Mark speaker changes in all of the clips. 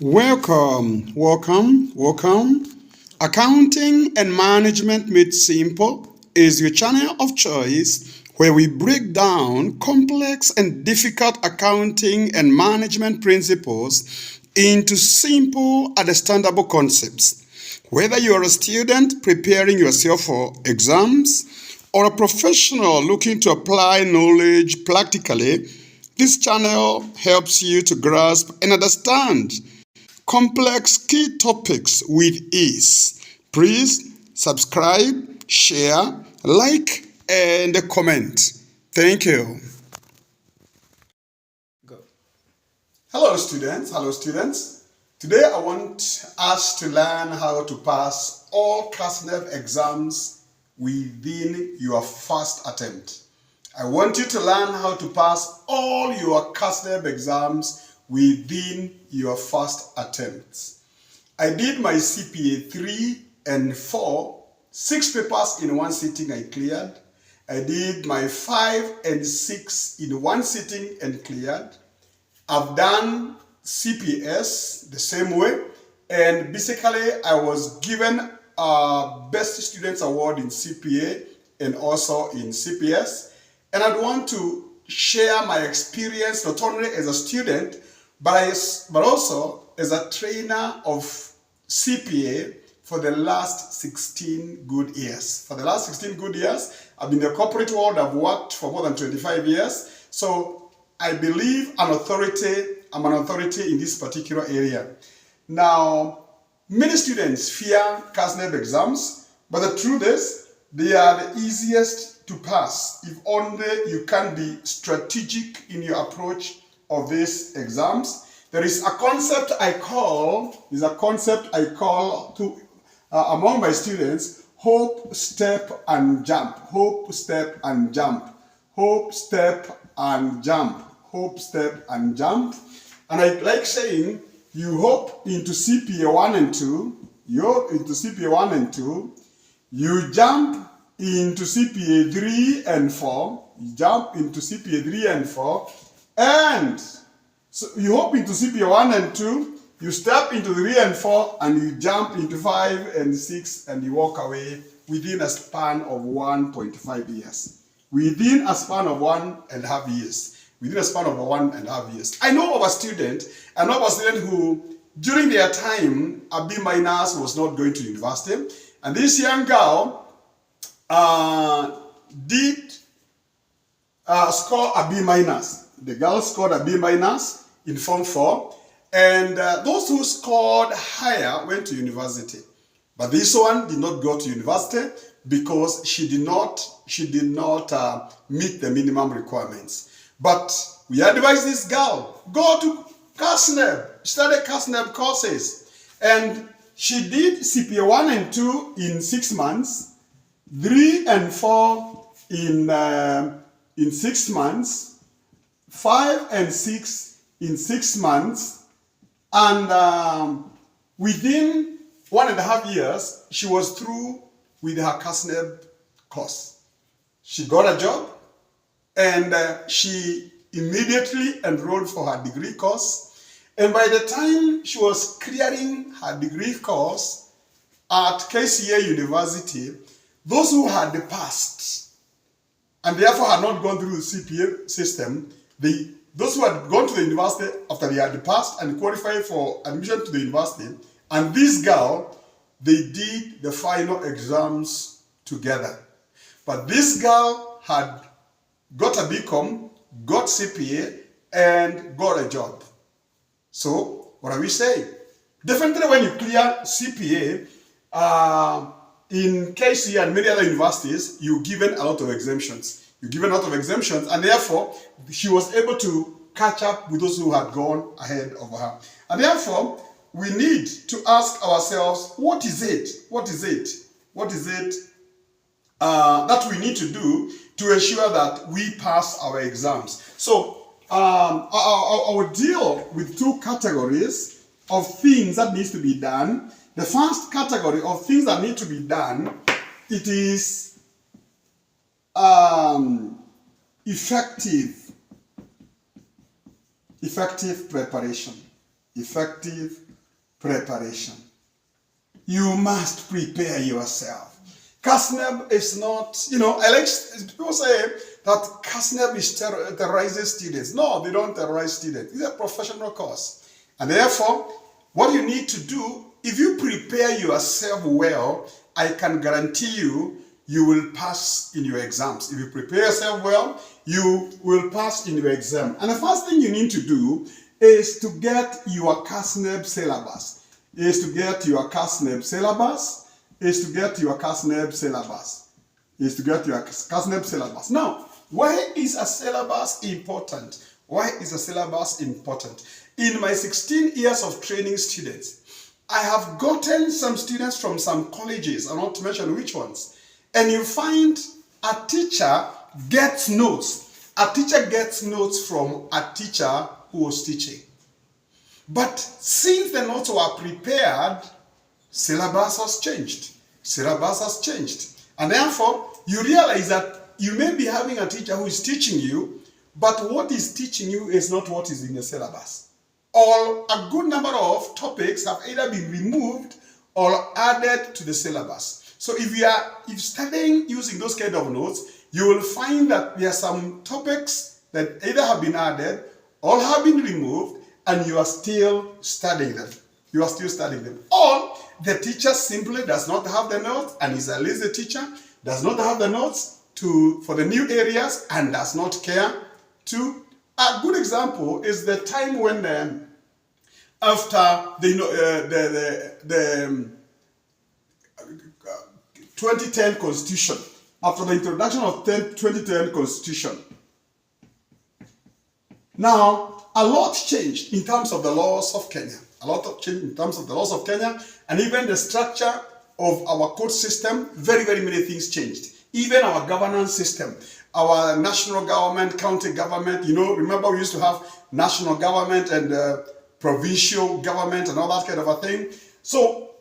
Speaker 1: Welcome. Accounting and Management Made Simple is your channel of choice where we break down complex and difficult accounting and management principles into simple, understandable concepts. Whether you are a student preparing yourself for exams or a professional looking to apply knowledge practically, this channel helps you to grasp and understand complex key topics with ease. Please subscribe, share, like, and comment. Thank you. Go. Hello students. Today I want us to learn how to pass all Kasneb exams within your first attempt. I want you to learn how to pass all your Kasneb exams within your first attempt. I did my CPA 3 and 4, 6 papers in one sitting I cleared. I did my 5 and 6 in one sitting and cleared. I've done CPS the same way, and basically I was given a Best Students Award in CPA and also in CPS. And I'd want to share my experience not only as a student but also as a trainer of CPA for the last 16 good years. For the last 16 good years, I've been in the corporate world. I've worked for more than 25 years. So I believe I'm an authority in this particular area. Now, many students fear Kasneb exams, but the truth is they are the easiest to pass if only you can be strategic in your approach of these exams. There is a concept I call to among my students: hope, step, and jump. Hope, step, and jump. Hope, step, and jump. Hope, step, and jump. And I like saying, you hope into CPA 1 and 2. You hope into CPA 1 and 2. You jump into CPA 3 and 4. You jump into CPA 3 and 4. And so you hop into CPA 1 and 2, you step into 3 and 4, and you jump into 5 and 6, and you walk away within a span of 1.5 years. Within a span of 1.5 years. Within a span of 1.5 years. I know of a student who, during their time, a B- was not going to university. And this young girl did score a B-. The girl scored a B- in Form 4, and those who scored higher went to university. But this one did not go to university because she did not meet the minimum requirements. But we advise this girl, go to Kasneb, study Kasneb courses. And she did CPA 1 and 2 in 6 months, 3 and 4 in 6 months, 5 and 6 in 6 months, and within 1.5 years, she was through with her Kasneb course. She got a job, and she immediately enrolled for her degree course. And by the time she was clearing her degree course at KCA University, those who had passed and therefore had not gone through the CPA system, those who had gone to the university after they had passed and qualified for admission to the university, and this girl, they did the final exams together. But this girl had got a BCom, got CPA, and got a job. So, what are we saying? Definitely when you clear CPA, in KCA and many other universities, you're given a lot of exemptions. And therefore, she was able to catch up with those who had gone ahead of her. And therefore, we need to ask ourselves, what is it that we need to do to ensure that we pass our exams? So, I will deal with 2 categories of things that needs to be done. The first category of things that need to be done, it is effective preparation. Effective preparation. You must prepare yourself. Kasneb is not, I like, people say that Kasneb is terrorizes students. No, they don't terrorize students. It's a professional course. And therefore, what you need to do, if you prepare yourself well, I can guarantee you, you will pass in your exams. If you prepare yourself well, you will pass in your exam. And the first thing you need to do is to get your Kasneb syllabus. Now, why is a syllabus important? In my 16 years of training students, I have gotten some students from some colleges, I want to mention which ones, and you find a teacher gets notes. A teacher gets notes from a teacher who was teaching. But since the notes were prepared, syllabus has changed. And therefore, you realize that you may be having a teacher who is teaching you, but what is teaching you is not what is in the syllabus. Or a good number of topics have either been removed or added to the syllabus. So if you're studying using those kind of notes, you will find that there are some topics that either have been added or have been removed, and you are still studying them. Or the teacher simply does not have the notes, and is a lazy teacher, does not have the notes for the new areas, and does not care to. A good example is the time when after the 2010 Constitution, after the introduction of 2010 Constitution, now a lot changed in terms of the laws of Kenya. And even the structure of our court system, very, very many things changed. Even our governance system, our national government, county government, remember we used to have national government and provincial government and all that kind of a thing. So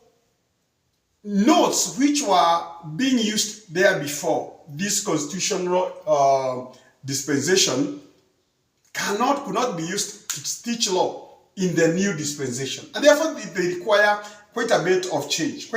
Speaker 1: notes which were being used there before this constitutional dispensation could not be used to teach law in the new dispensation. And therefore, they require quite a bit of change.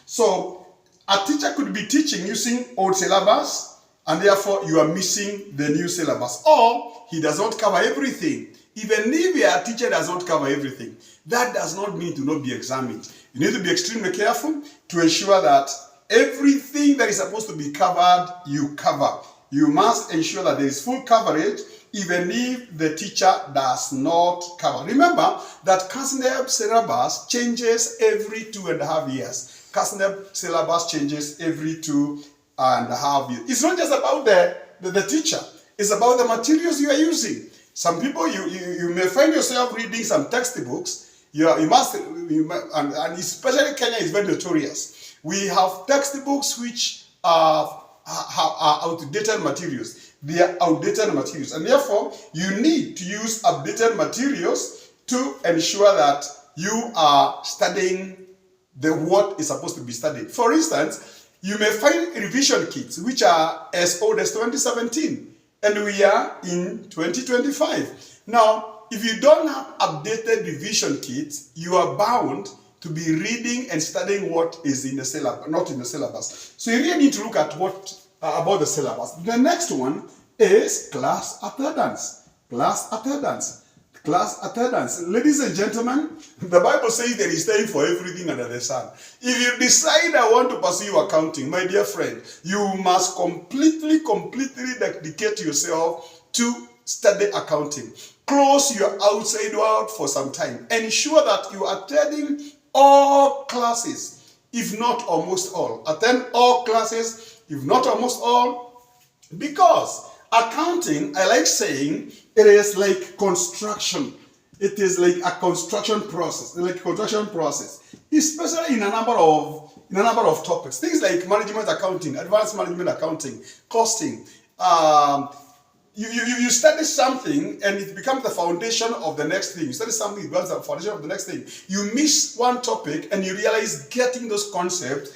Speaker 1: So, a teacher could be teaching using old syllabus, and therefore you are missing the new syllabus. Or, he does not cover everything. Even if your teacher does not cover everything, that does not mean to not be examined. You need to be extremely careful to ensure that everything that is supposed to be covered, you cover. You must ensure that there is full coverage, even if the teacher does not cover. Remember that Kasneb syllabus changes every 2.5 years. Kasneb syllabus changes every 2.5 years. It's not just about the teacher. It's about the materials you are using. Some people, you may find yourself reading some textbooks. And especially Kenya is very notorious. We have textbooks which are outdated materials. They are outdated materials, and therefore you need to use updated materials to ensure that you are studying what is supposed to be studied. For instance, you may find revision kits which are as old as 2017, and we are in 2025. Now, if you don't have updated revision kits, you are bound to be reading and studying what is in the syllabus, not in the syllabus. So you really need to look at what about the syllabus. The next one is class attendance. Ladies and gentlemen, the Bible says there is time for everything under the sun. If you decide I want to pursue accounting, my dear friend, you must completely dedicate yourself to study accounting. Close your outside world for some time. Ensure that you are attending all classes, if not almost all. Attend all classes, if not almost all, because accounting, I like saying, it is like construction. It is like a construction process, especially in a number of topics. Things like management accounting, advanced management accounting, costing. You study something and it becomes the foundation of the next thing. You study something, it becomes the foundation of the next thing. You miss one topic and you realize getting those concepts,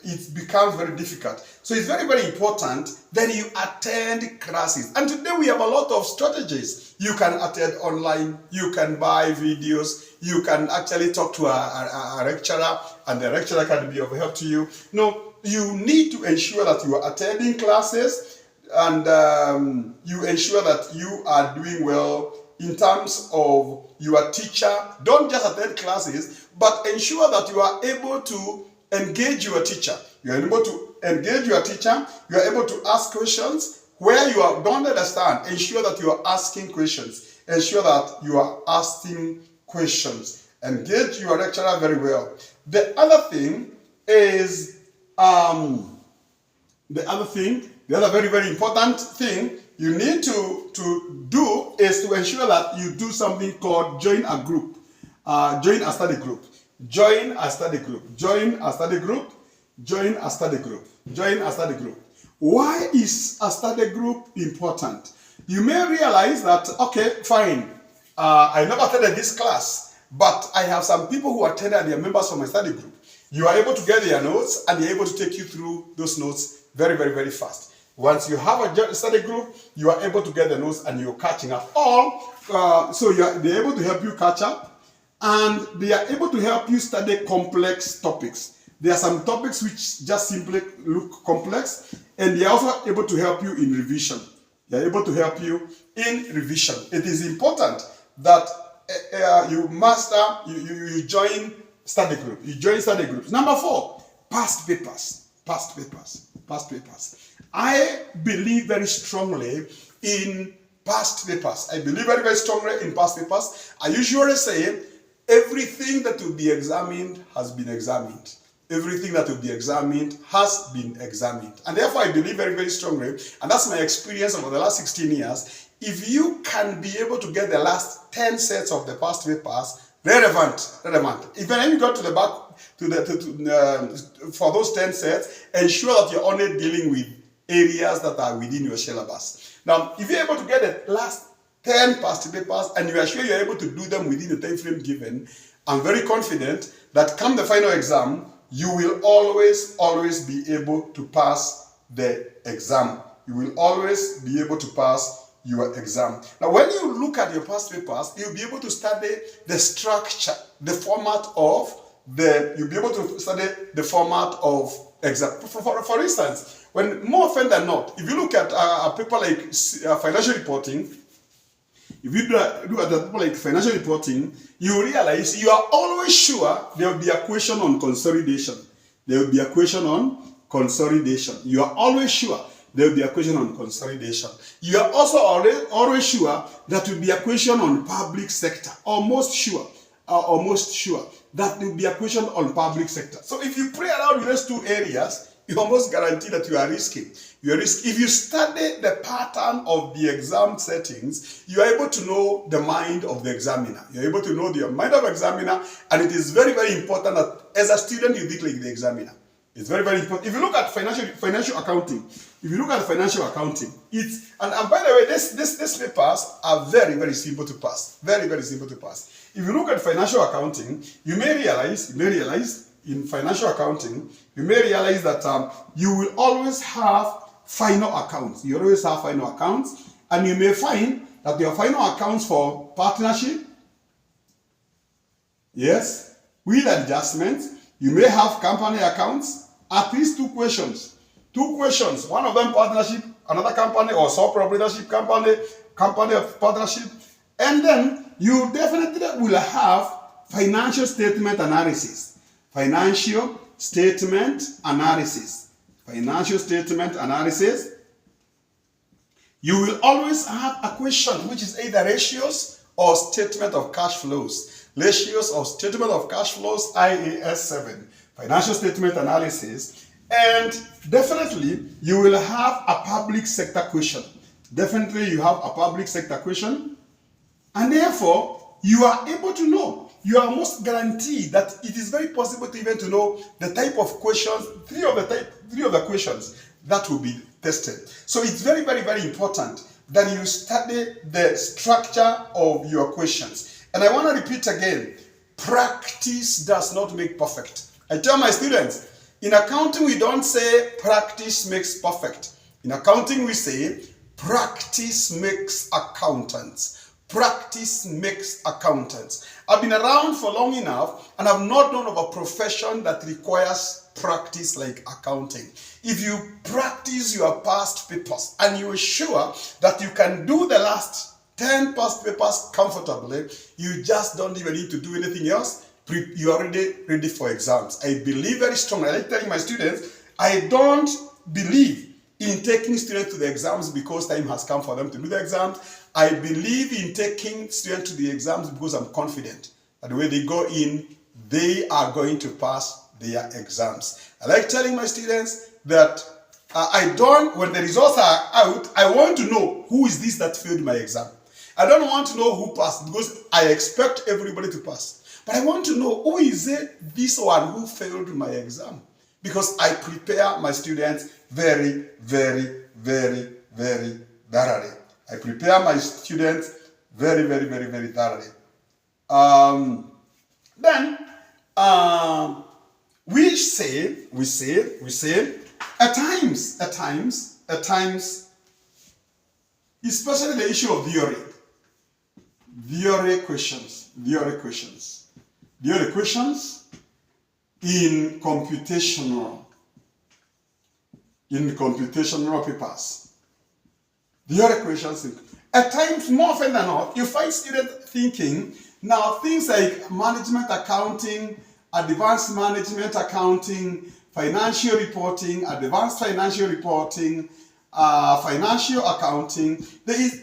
Speaker 1: it becomes very difficult. So it's very, very important that you attend classes. And today we have a lot of strategies. You can attend online, you can buy videos, you can actually talk to a lecturer, and the lecturer can be of help to you. No, you need to ensure that you are attending classes, and you ensure that you are doing well in terms of your teacher. Don't just attend classes, but ensure that you are able to engage your teacher. You are able to engage your teacher. You are able to ask questions. Where you don't understand, ensure that you are asking questions. Ensure that you are asking questions. Engage your lecturer very well. The other thing is, the other very, very important thing you need to do is to ensure that you do something called join a group. Join a study group. Join a study group. Join a study group. Join a study group. Join a study group. Why is a study group important? You may realize that, okay, fine, I never attended this class, but I have some people who attended and they are members of my study group. You are able to get their notes and they're able to take you through those notes very, very, very fast. Once you have a study group, you are able to get the notes and you're catching up. They're able to help you catch up, and they are able to help you study complex topics. There are some topics which just simply look complex, and they are also able to help you in revision. They are able to help you in revision. It is important that you join study group. You join study groups. Number 4, past papers. Past papers. Past papers. I believe very strongly in past papers. I believe very, very strongly in past papers. I usually say everything that will be examined has been examined. Everything that will be examined has been examined. And therefore, I believe very, very strongly, and that's my experience over the last 16 years, if you can be able to get the last 10 sets of the past papers relevant. Even you got to the back, for those 10 sets, ensure that you're only dealing with areas that are within your syllabus. Now, if you're able to get the last 10 past papers and you are sure you're able to do them within the time frame given, I'm very confident that come the final exam, you will always be able to pass the exam. You will always be able to pass your exam. Now, when you look at your past papers, you'll be able to study the structure, the format of you'll be able to study the format of exam. For instance, when more often than not, if you look at a paper like financial reporting, if you do a paper like financial reporting, you realize you are always sure there will be a question on consolidation. There will be a question on consolidation. You are always sure there will be a question on consolidation. You are also always sure that will be a question on public sector. Almost sure that there will be a question on public sector. So if you play around with those two areas, you almost guarantee that you are risking. If you study the pattern of the exam settings, you are able to know the mind of the examiner. You're able to know the mind of the examiner, and it is very, very important that as a student you think like the examiner. It's very, very important. If you look at financial accounting, and by the way, these papers are very, very simple to pass. Very, very simple to pass. If you look at financial accounting, you may realize in financial accounting, you may realize that you will always have final accounts. You always have final accounts, and you may find that your final accounts for partnership, yes, with adjustments, you may have company accounts, at least 2 questions. 2 questions, one of them partnership, another company or sole proprietorship company of partnership, and then you definitely will have financial statement analysis. Financial statement analysis. You will always have a question which is either ratios or statement of cash flows. Ratios or statement of cash flows, IAS 7. Financial statement analysis. And definitely you will have a public sector question. And therefore, you are able to know. You are almost guaranteed that it is very possible to even to know the type of questions, three of the questions that will be tested. So it's very, very, very important that you study the structure of your questions. And I want to repeat again, practice does not make perfect. I tell my students, in accounting we don't say practice makes perfect. In accounting we say practice makes accountants. Practice makes accountants. I've been around for long enough and I've not known of a profession that requires practice like accounting. If you practice your past papers and you are sure that you can do the last 10 past papers comfortably, you just don't even need to do anything else. You are already ready for exams. I believe very strongly. I like telling my students, I don't believe in taking students to the exams because time has come for them to do the exams. I believe in taking students to the exams because I'm confident that the way they go in, they are going to pass their exams. I like telling my students that when the results are out, I want to know who is this that failed my exam. I don't want to know who passed because I expect everybody to pass. But I want to know who is it, this one who failed my exam. Because I prepare my students very, very, very, very thoroughly. I prepare my students very, very, very, very thoroughly. We say, at times, especially the issue of theory questions in computational papers. Theory questions. At times, more often than not, you find students thinking, now things like management accounting, advanced management accounting, financial reporting, advanced financial reporting, financial accounting. These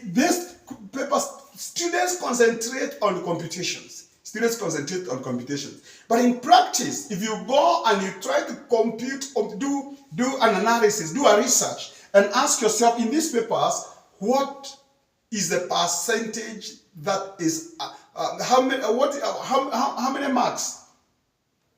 Speaker 1: papers, students concentrate on computations. But in practice, if you go and you try to compute or do an analysis, do a research, and ask yourself in these papers, what is the percentage that is how many marks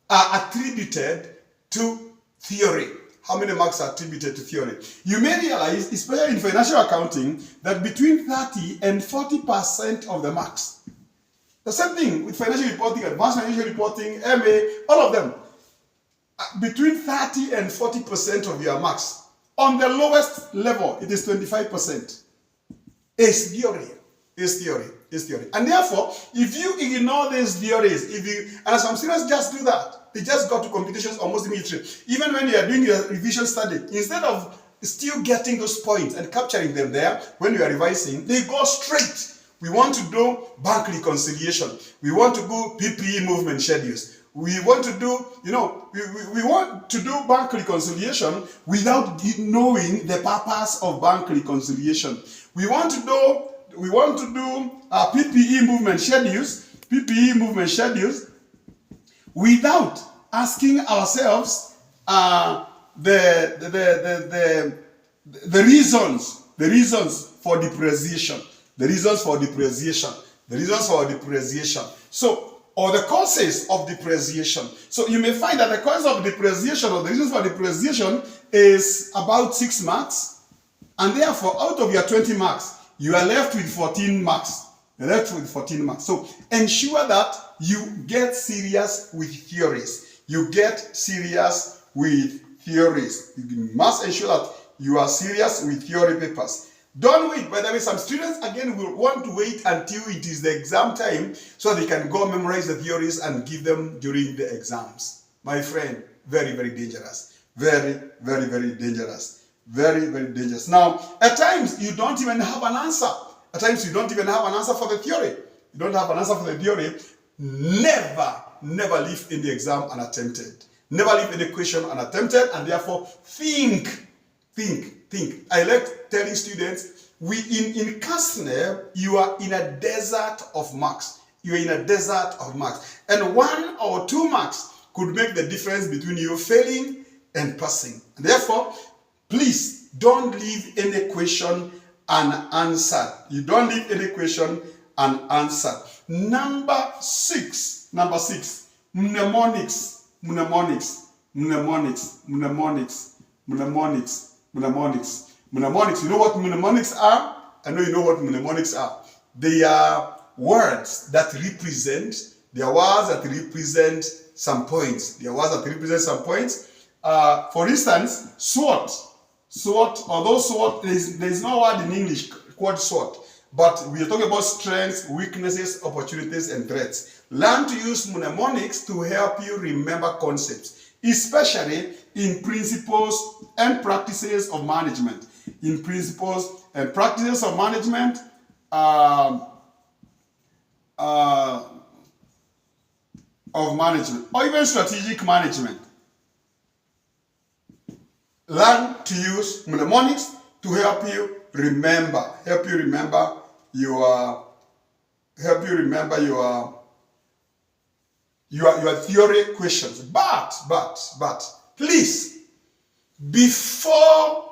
Speaker 1: are attributed to theory? How many marks are attributed to theory? You may realize, especially in financial accounting, that between 30 and 40% of the marks. The same thing with financial reporting, advanced financial reporting, MA, all of them. Between 30 and 40% of your marks. On the lowest level, it is 25%. It's theory. And therefore, if you ignore these theories, and some students just do that, they just go to computations almost immediately. Even when you are doing your revision study, instead of still getting those points and capturing them there when you are revising, they go straight. We want to do bank reconciliation. We want to do PPE movement schedules. We want to do, we want to do bank reconciliation without knowing the purpose of bank reconciliation. We want to do PPE movement schedules without asking ourselves the reasons for depreciation. The reasons for depreciation. So, or the causes of depreciation. So you may find that the cause of depreciation or the reasons for depreciation is about 6 marks. And therefore, out of your 20 marks, you are left with 14 marks. So ensure that you get serious with theories. You must ensure that you are serious with theory papers. Don't wait. By the way, some students again will want to wait until it is the exam time so they can go memorize the theories and give them during the exams. My friend, very, very dangerous. Very, very, very dangerous. Very, very dangerous. Now, at times, you don't even have an answer. At times, you don't even have an answer for the theory. You don't have an answer for the theory. Never leave any exam unattempted. Never leave any question unattempted, and therefore, think. I like telling students, in Kasneb, you are in a desert of marks. And 1 or 2 marks could make the difference between you failing and passing. And therefore, please don't leave any question unanswered. You don't leave any question unanswered. Number six, mnemonics. You know what mnemonics are? I know you know what mnemonics are. They are words that represent some points. For instance, SWOT, although SWOT, there is no word in English called SWOT. But we are talking about strengths, weaknesses, opportunities, and threats. Learn to use mnemonics to help you remember concepts, especially in principles and practices of management. In principles and practices of management, or even strategic management. Learn to use mnemonics to help you remember your theory questions. But please, before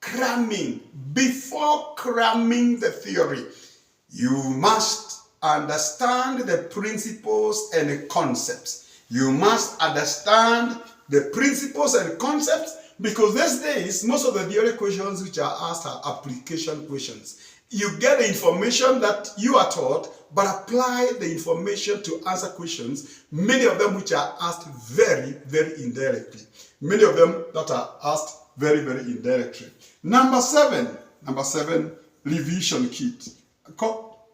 Speaker 1: cramming the theory, you must understand the principles and the concepts. You must understand the principles and concepts, because these days, most of the theory questions which are asked are application questions. You get the information that you are taught, but apply the information to answer questions, many of them which are asked very, very indirectly. Many of them that are asked very, very indirectly. Number seven, revision kit. Call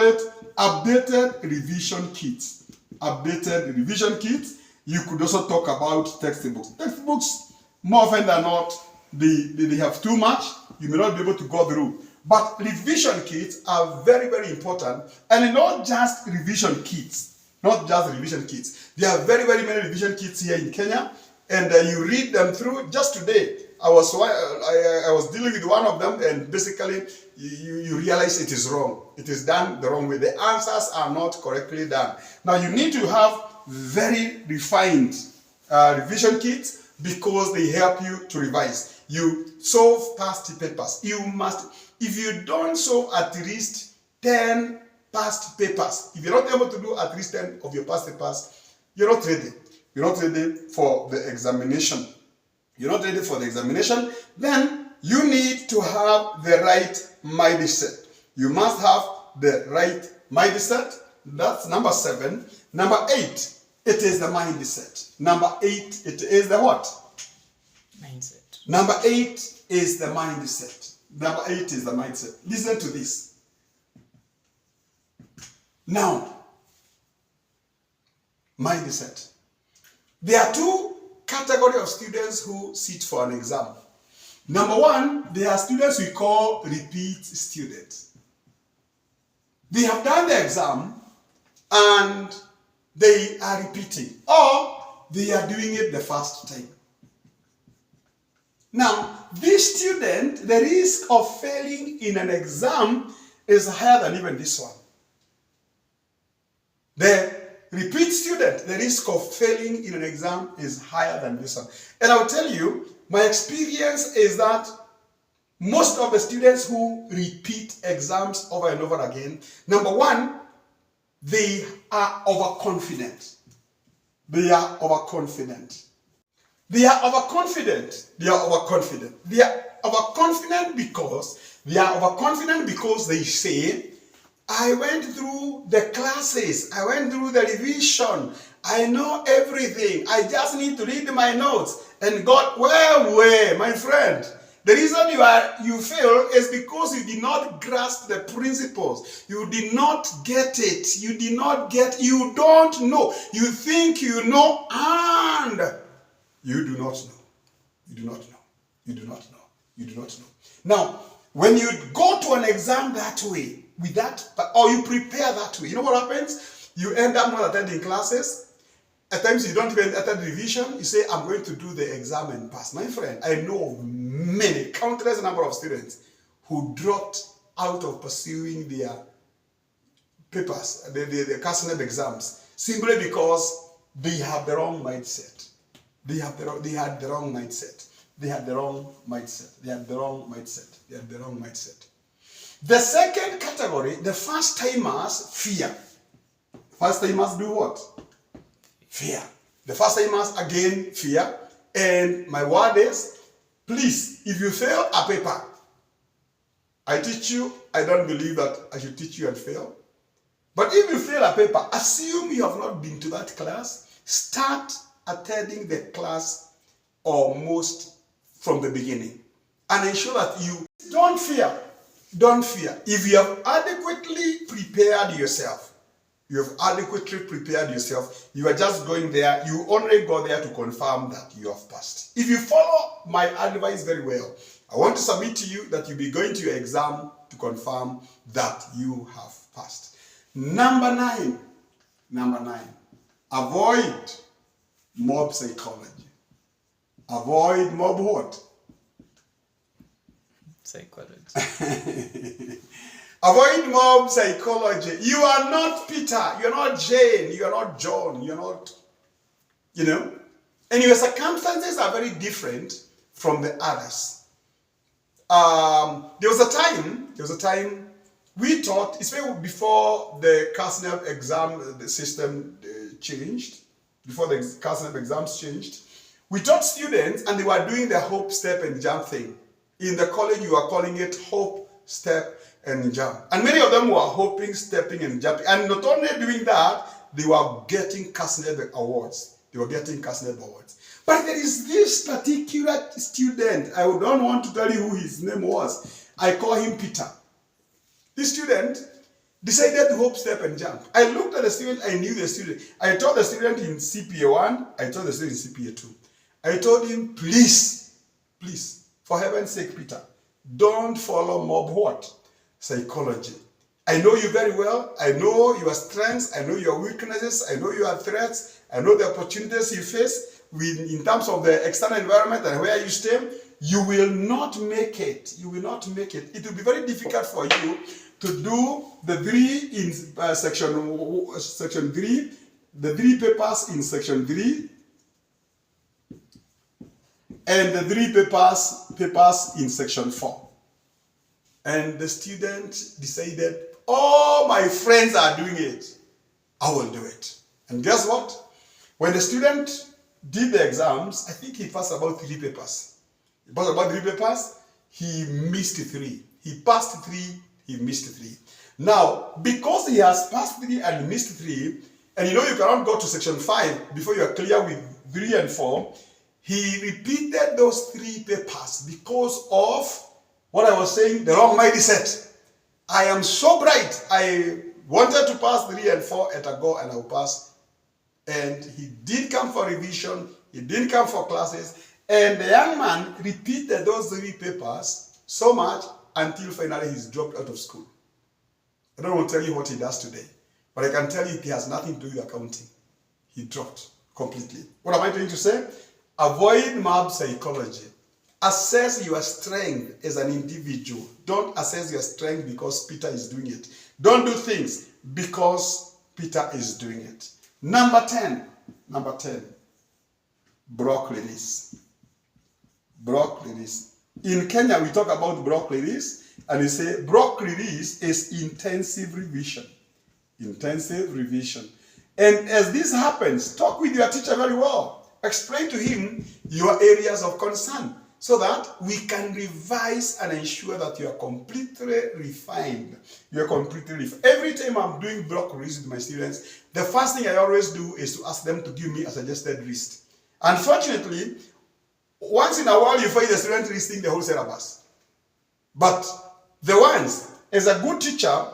Speaker 1: it updated revision kits. Updated revision kits. You could also talk about textbooks. Textbooks, more often than not, they have too much. You may not be able to go through. But revision kits are very, very important. And not just revision kits. Not just revision kits. There are very, very many revision kits here in Kenya. And you read them through. Just today, I was dealing with one of them, and basically you realize it is wrong. It is done the wrong way. The answers are not correctly done. Now you need to have very refined revision kits, because they help you to revise. You solve past papers. You must, if you don't solve at least 10 past papers, if you're not able to do at least 10 of your past papers, you're not ready. You're not ready for the examination. You're not ready for the examination. Then you need to have the right mindset. You must have the right mindset. That's number 7. Number 8, it is the mindset. Number 8, it is the what?
Speaker 2: Mindset.
Speaker 1: Number 8 is the mindset. Number 8 is the mindset. Listen to this. Now, mindset. There are two categories of students who sit for an exam. Number 1, there are students we call repeat students. They have done the exam and they are repeating, or they are doing it the first time. Now, this student, the risk of failing in an exam is higher than even this one. The repeat student, the risk of failing in an exam is higher than this one. And I'll tell you, my experience is that most of the students who repeat exams over and over again, number 1, they are overconfident. They are overconfident. They are overconfident. They are overconfident. They are overconfident because they say, I went through the classes, I went through the revision, I know everything, I just need to read my notes. And God, well, my friend, the reason you fail is because you did not grasp the principles. You did not get it. You don't know. You think you know, and you do not know. You do not know. You do not know. You do not know. Now, when you go to an exam that way, with that, or you prepare that way, you know what happens? You end up not attending classes. At times you don't even attend revision. You say, I'm going to do the exam and pass. My friend, I know of many, countless number of students who dropped out of pursuing their papers, the Kasneb exams, simply because they have the wrong mindset. They had the wrong mindset. They had the wrong mindset. They had the wrong mindset. They had the wrong mindset. The second category, the first timers, fear. First timers do what? Fear. The first timers, again, fear. And my word is, please, if you fail a paper, I teach you, I don't believe that I should teach you and fail. But if you fail a paper, assume you have not been to that class, start attending the class almost from the beginning. And ensure that you don't fear. don't fear. If you have adequately prepared yourself, you are just going there, you only go there to confirm that you have passed. If you follow my advice very well, I want to submit to you that you'll be going to your exam to confirm that you have passed. Number nine, avoid mob psychology. Avoid mob what?
Speaker 2: Psychology.
Speaker 1: Avoid mob psychology. You are not Peter, you're not Jane, you're not John, you're not, and your circumstances are very different from the others. There was a time we taught, especially before the Kasneb exam, the system changed, before the Kasneb exams changed, we taught students and they were doing the hope, step, and jump thing. In the college, you are calling it hope, step, and jump. And many of them were hoping, stepping, and jumping. And not only doing that, they were getting Kasneb awards. But there is this particular student, I don't want to tell you who his name was. I call him Peter. This student decided to hope, step, and jump. I looked at the student, I knew the student. I told the student in CPA 1, I told the student in CPA 2. I told him, please, for heaven's sake, Peter, don't follow mob what? Psychology. I know you very well. I know your strengths. I know your weaknesses. I know your threats. I know the opportunities you face in terms of the external environment and where you stay. You will not make it. It will be very difficult for you to do the three in section 3, the 3 papers in section 3, and the 3 papers in section 4. And the student decided, all my friends are doing it, I will do it. And guess what? When the student did the exams, I think he passed about 3 papers. He missed 3. He passed 3, he missed 3. Now, because he has passed 3 and missed 3, and you cannot go to section 5 before you are clear with 3 and 4, he repeated those 3 papers because of what I was saying, the wrong mindset. I am so bright. I wanted to pass 3 and 4 at a go, and I'll pass. And he did come for revision. He didn't come for classes. And the young man repeated those 3 papers so much until finally he's dropped out of school. I don't want to tell you what he does today, but I can tell you he has nothing to do with accounting. He dropped completely. What am I trying to say? Avoid mob psychology. Assess your strength as an individual. Don't assess your strength because Peter is doing it. Don't do things because Peter is doing it. Number 10. Block release. In Kenya, we talk about block release, and we say block release is intensive revision. And as this happens, talk with your teacher very well. Explain to him your areas of concern, so that we can revise and ensure that you are completely refined. Every time I'm doing block release with my students, the first thing I always do is to ask them to give me a suggested list. Unfortunately, once in a while you find the student listing the whole syllabus. But the ones, as a good teacher,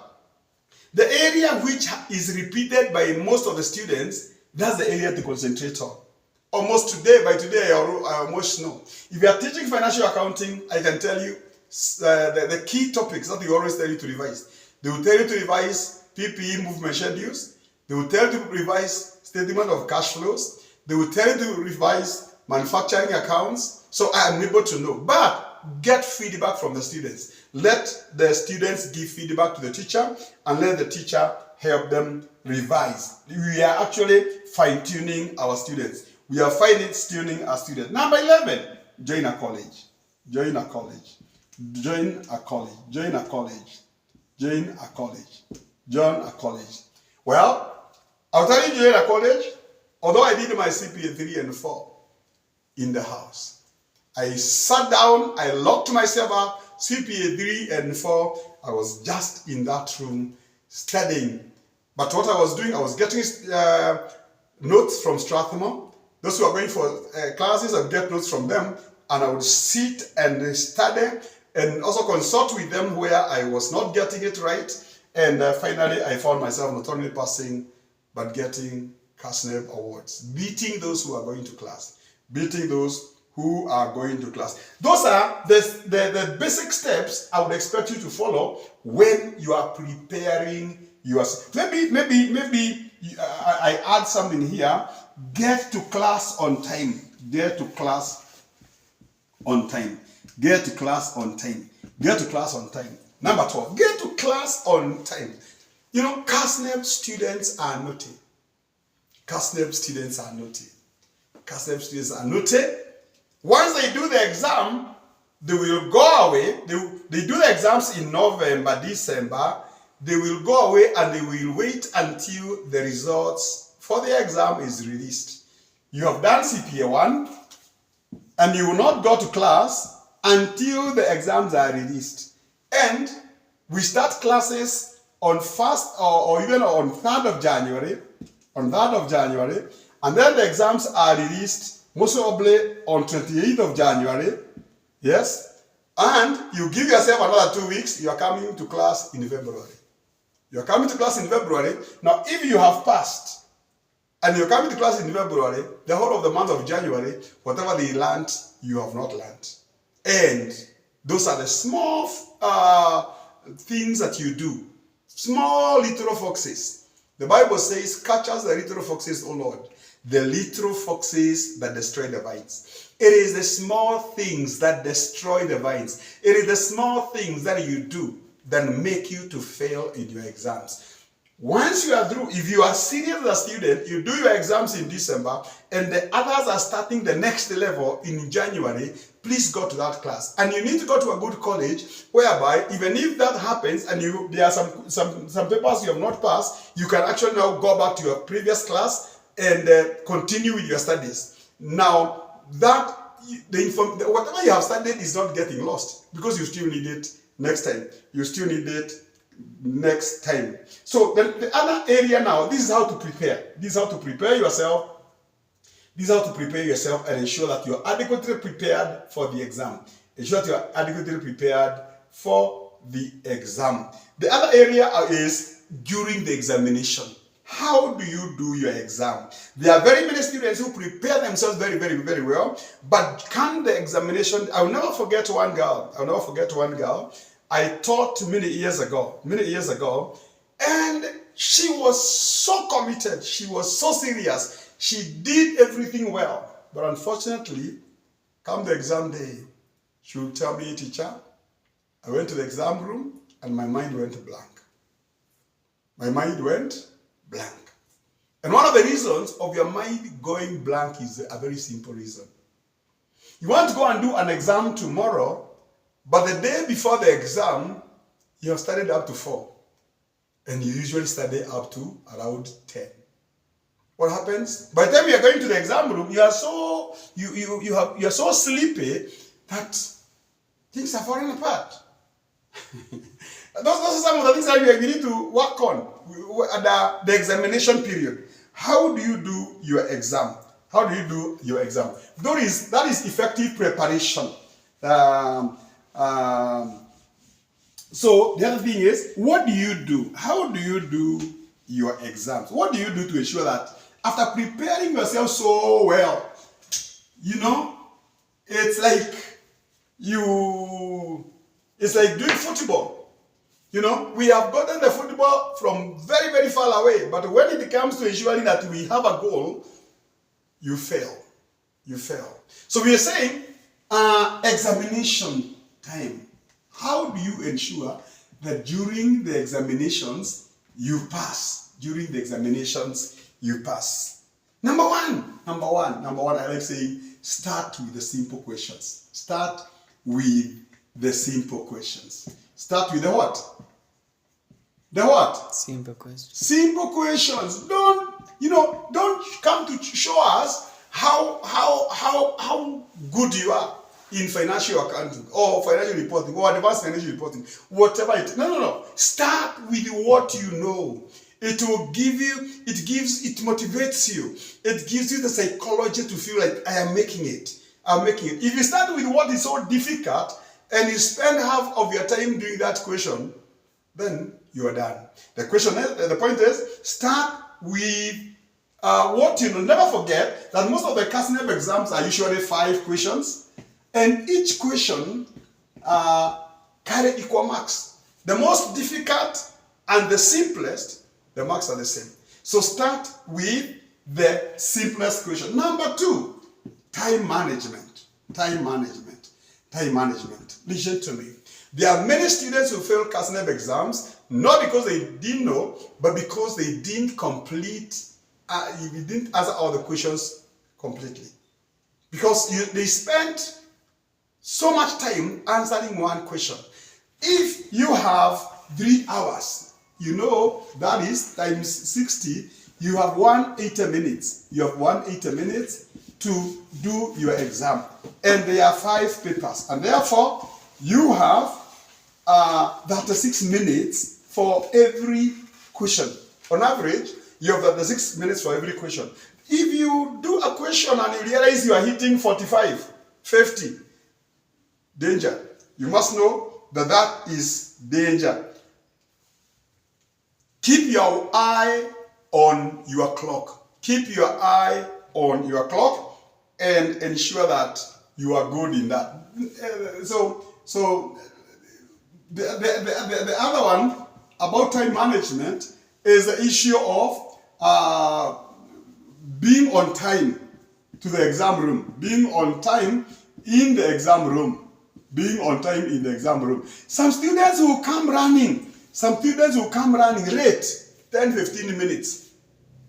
Speaker 1: the area which is repeated by most of the students, that's the area to concentrate on. By today, I almost know. If you are teaching financial accounting, I can tell you the key topics that they always tell you to revise. They will tell you to revise PPE movement schedules. They will tell you to revise statement of cash flows. They will tell you to revise manufacturing accounts. So I am able to know. But get feedback from the students. Let the students give feedback to the teacher and let the teacher help them revise. We are actually fine-tuning our students. We are fine-tuning our students. Number 11, join a college. Well, I'll tell you to join a college. Although I did my CPA 3 and 4 in the house, I sat down, I locked myself up, CPA 3 and 4, I was just in that room studying. But what I was doing, I was getting notes from Strathmore. Those who are going for classes, I would get notes from them, and I would sit and study. and also consult with them where I was not getting it right. And finally, I found myself not only passing, but getting Kasneb awards, beating those who are going to class, beating those who are going to class. Those are the basic steps I would expect you to follow when you are preparing yourself. Maybe I add something here. Get to class on time. Get to class on time. Get to class on time. Get to class on time. Number 12, get to class on time. You know, Kasneb students are naughty. Kasneb students are naughty. Kasneb students are naughty. Once they do the exam, they will go away. They do the exams in November, December. They will go away and they will wait until the results for the exam is released. You have done CPA 1 and you will not go to class until the exams are released. And we start classes on 1st or even on 3rd of January. On 3rd of January. And then the exams are released most probably on 28th of January. Yes. And you give yourself another 2 weeks. You are coming to class in February. You are coming to class in February. Now, if you have passed and you're coming to class in February, the whole of the month of January, whatever they learned, you have not learned. And those are the small things that you do. Small little foxes. The Bible says, catch us the little foxes, O Lord. The little foxes that destroy the vines. It is the small things that destroy the vines. It is the small things that you do that make you to fail in your exams. Once you are through, if you are serious as a student, you do your exams in December, and the others are starting the next level in January, please go to that class. And you need to go to a good college, whereby even if that happens and there are some papers you have not passed, you can actually now go back to your previous class and continue with your studies. Now, whatever you have studied is not getting lost, because you still need it next time. You still need it next time. So the other area now, this is how to prepare. This is how to prepare yourself. This is how to prepare yourself and ensure that you're adequately prepared for the exam. Ensure that you're adequately prepared for the exam. The other area is during the examination. How do you do your exam? There are very many students who prepare themselves very, very, very well, but come the examination, I'll never forget one girl. I taught many years ago, and she was so committed. She was so serious. She did everything well. But unfortunately, come the exam day, she will tell me, teacher, I went to the exam room and my mind went blank. My mind went blank. And one of the reasons of your mind going blank is a very simple reason. You want to go and do an exam tomorrow, but the day before the exam, you have studied up to 4. And you usually study up to around 10. What happens? By the time you are going to the exam room, you are so so sleepy that things are falling apart. Those are some of the things that we need to work on at the examination period. How do you do your exam? How do you do your exam? That is effective preparation. So the other thing is, what do you do? How do you do your exams? What do you do to ensure that after preparing yourself so well, it's like doing football. We have gotten the football from very, very far away, but when it comes to ensuring that we have a goal, you fail. You fail. So we are saying examination time. How do you ensure that during the examinations you pass? During the examinations you pass. Number one, I like saying, start with the simple questions. Start with the simple questions. Start with the what? The what?
Speaker 2: Simple questions.
Speaker 1: Simple questions. Don't come to show us how good you are in financial accounting or financial reporting or advanced financial reporting, whatever it is. No. Start with what you know. It will give you, it motivates you. It gives you the psychology to feel like I am making it. If you start with what is so difficult, and you spend half of your time doing that question, then you are done. The point is, start with what you know. Never forget that most of the Kasneb exams are usually 5 questions, and each question carry equal marks. The most difficult and the simplest, the marks are the same. So start with the simplest question. Number 2, time management. Time management. Time management. Listen to me. There are many students who fail Kasneb exams, not because they didn't know, but because they didn't didn't answer all the questions completely. Because they spent so much time answering one question. If you have 3 hours, you know that is times 60, you have 180 minutes. You have 180 minutes to do your exam. And there are 5 papers. And therefore, you have 36 minutes for every question. On average, you have 36 minutes for every question. If you do a question and you realize you are hitting 45, 50, danger. You must know that that is danger. Keep your eye on your clock. Keep your eye on your clock and ensure that you are good in that. So the other one about time management is the issue of being on time to the exam room. Being on time in the exam room. Being on time in the exam room. Some students will come running. Some students will come running late, 10-15 minutes.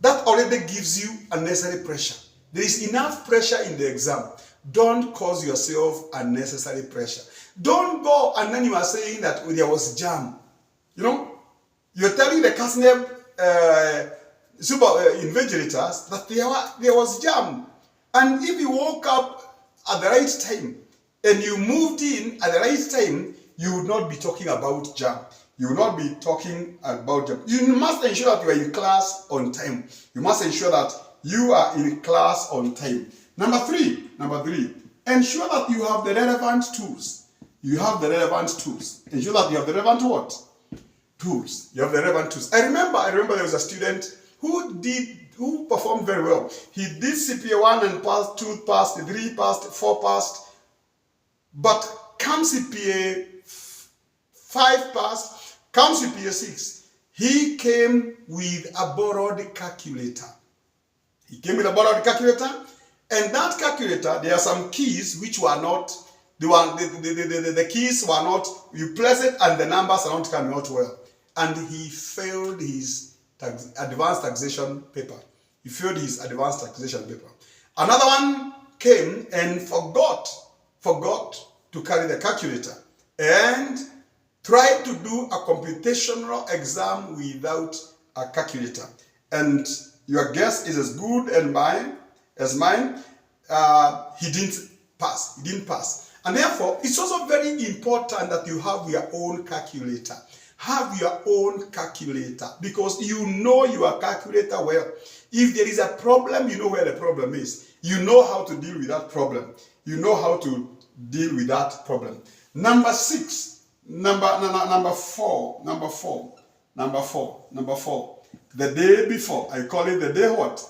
Speaker 1: That already gives you unnecessary pressure. There is enough pressure in the exam. Don't cause yourself unnecessary pressure. Don't go and then you are saying that there was jam. You know, you're telling the Kasneb invigilators that there was jam. And if you woke up at the right time and you moved in at the right time, you would not be talking about jam. You will not be talking about jam. You must ensure that you are in class on time. You must ensure that you are in class on time. Number three, ensure that you have the relevant tools. You have the relevant tools. Ensure that you have the relevant what? Tools. You have the relevant tools. I remember there was a student who performed very well. He did CPA 1 and passed, 2 passed, 3 passed, 4 passed. But come CPA 5 passed, come CPA 6. He came with a borrowed calculator. And that calculator, there are some keys which were not, the keys were not, you press it and the numbers are not coming out well. And he failed his advanced taxation paper. He failed his advanced taxation paper. Another one came and forgot to carry the calculator and tried to do a computational exam without a calculator. And your guess is as good as mine. He didn't pass. And therefore, it's also very important that you have your own calculator. Have your own calculator because you know your calculator well. If there is a problem, you know where the problem is. You know how to deal with that problem. You know how to deal with that problem. Number four. The day before. I call it the day what?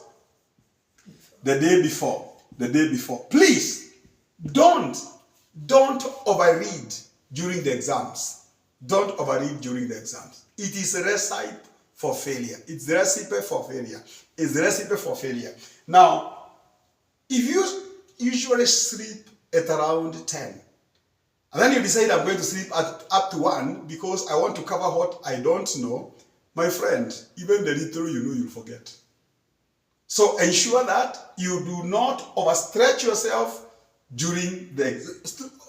Speaker 1: The day before. Please, don't overread during the exams. Don't overread during the exams. It is a recipe for failure. It's the recipe for failure. Now, if you usually sleep at around 10, and then you decide I'm going to sleep at up to 1 because I want to cover what I don't know, my friend, even the little you know, you'll forget. So ensure that you do not overstretch yourself during the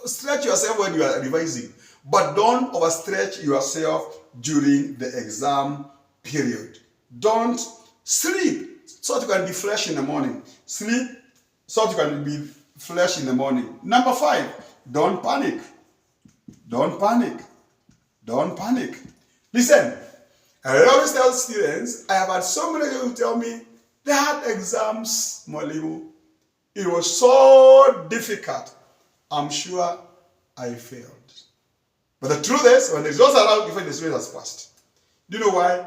Speaker 1: stretch yourself when you are revising, but don't overstretch yourself during the exam period. Don't sleep so that you can be fresh in the morning. Sleep so that you can be fresh in the morning. Number 5, don't panic. Don't panic. Listen, I always tell students, I have had so many people tell me, they had exams, Mwalimu. It was so difficult. I'm sure I failed. But the truth is, when the results are out, you find the student has passed. Do you know why?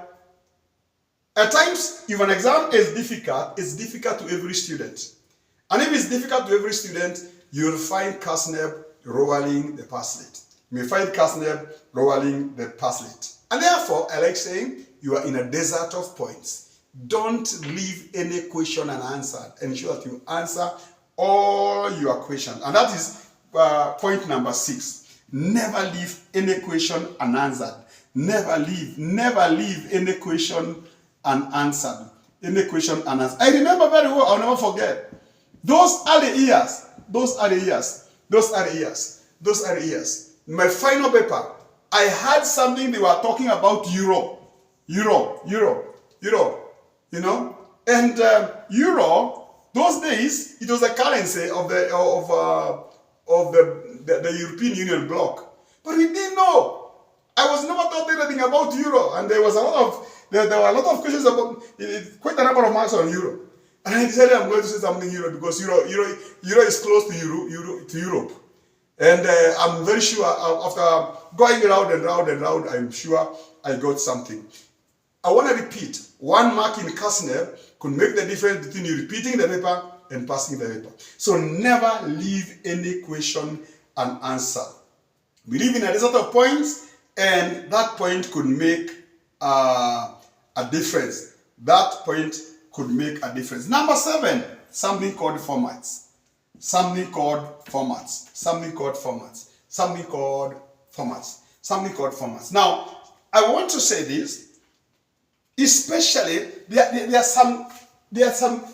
Speaker 1: At times, if an exam is difficult, it's difficult to every student. And if it's difficult to every student, you'll find Kasneb rolling the passlet. You may find Kasneb rolling the passlet. And therefore, I like saying, you are in a desert of points. Don't leave any question unanswered. Ensure that you answer all your questions. And that is point number 6. Never leave any question unanswered. Never leave any question unanswered. Any question unanswered. I remember very well, I'll never forget. Those are the years. My final paper, I had something they were talking about euro. You know, and euro, those days, it was a currency of the European Union bloc. But we didn't know. I was never taught anything about euro, and there were a lot of questions about quite a number of marks on euro. And I decided I'm going to say something euro because euro is close to Europe. And I'm very sure after going round and round, I'm sure I got something. I want to repeat, 1 mark in Kasneb could make the difference between you repeating the paper and passing the paper. So never leave any question unanswered. We live in a desert of points, and that point could make a difference. That point could make a difference. Number 7, something called formats. Now, I want to say this. Especially, there are some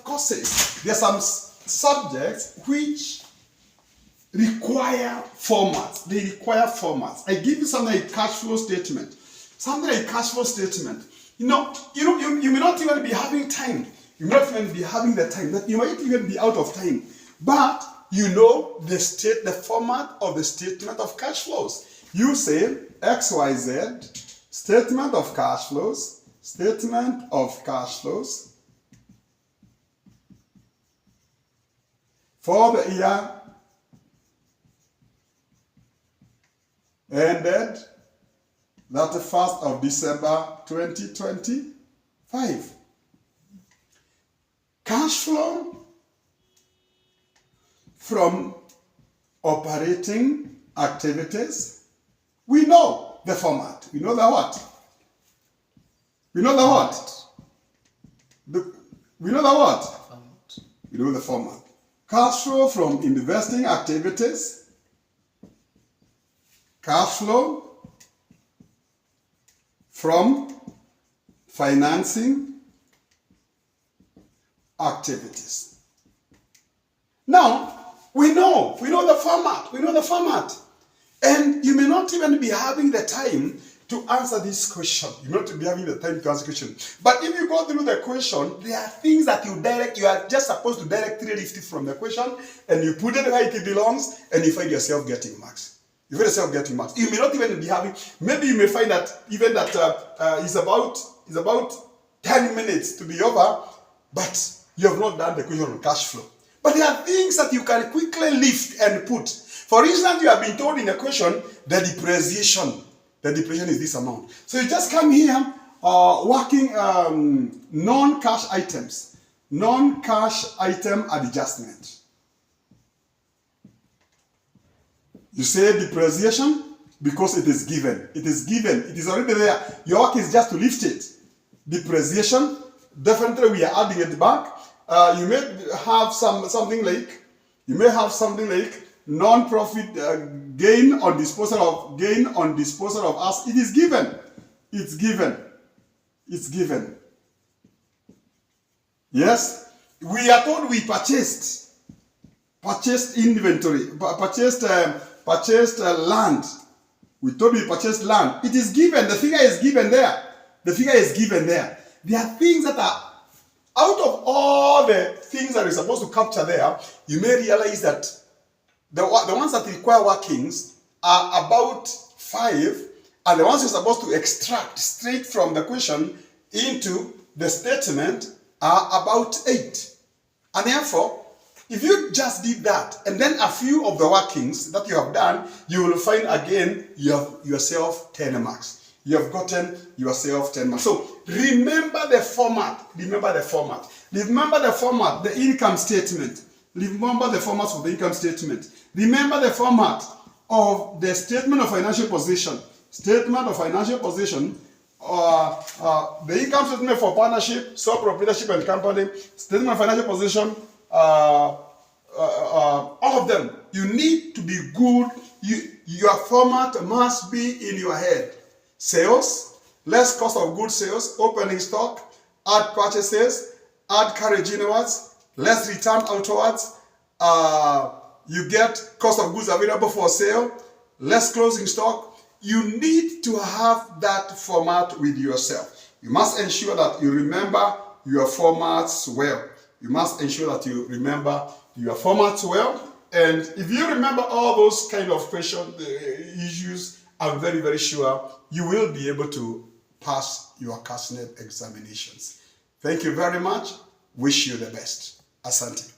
Speaker 1: courses, there are some subjects which require formats. They require formats. I give you something like cash flow statement. You know, you may not even be having time. You may not even be having the time. That you might even be out of time. But you know the format of the statement of cash flows. You say XYZ, statement of cash flows. Statement of cash flows for the year ended 31st of December 2025. Cash flow from operating activities. We know the format. We know the what? We know the what? We know the what? We know the format. Cash flow from investing activities. Cash flow from financing activities. Now, we know the format. And you may not even be having the time to answer this question. You may not be having the time to answer the question. But if you go through the question, there are things that you are just supposed to directly lift it from the question, and you put it where it belongs, and you find yourself getting marks. You find yourself getting marks. You may not even be having, maybe you may find that even that it's about 10 minutes to be over, but you have not done the question on cash flow. But there are things that you can quickly lift and put. For instance, you have been told in a question, the depreciation. The depreciation is this amount. So you just come here, working non-cash items. Non-cash item adjustment. You say depreciation because it is given. It is given. It is already there. Your work is just to lift it. Depreciation, definitely we are adding it back. You may have something like non-profit gain on disposal of assets. It is given. It's given. Yes, we are told we purchased inventory, purchased land. We told we purchased land. It is given. The figure is given there. There are things that are out of all the things that we're supposed to capture there. You may realize that the ones that require workings are about 5, and the ones you're supposed to extract straight from the question into the statement are about 8. And therefore, If you just did that, and then a few of the workings that you have done, you will find again you have yourself 10 marks. You have gotten yourself 10 marks. So remember the format. Remember the format. Remember the format, the income statement. Remember the format of the income statement. Remember the format of the statement of financial position. Statement of financial position, the income statement for partnership, sole proprietorship and company, statement of financial position, all of them. You need to be good. Your format must be in your head. Sales, less cost of goods sales, opening stock, add purchases, add carriage inwards, less return outwards. You get cost of goods available for sale, less closing stock. You need to have that format with yourself. You must ensure that you remember your formats well. You must ensure that you remember your formats well. And if you remember all those kind of questions, issues, I'm very, very sure you will be able to pass your Kasneb examinations. Thank you very much. Wish you the best. Asante.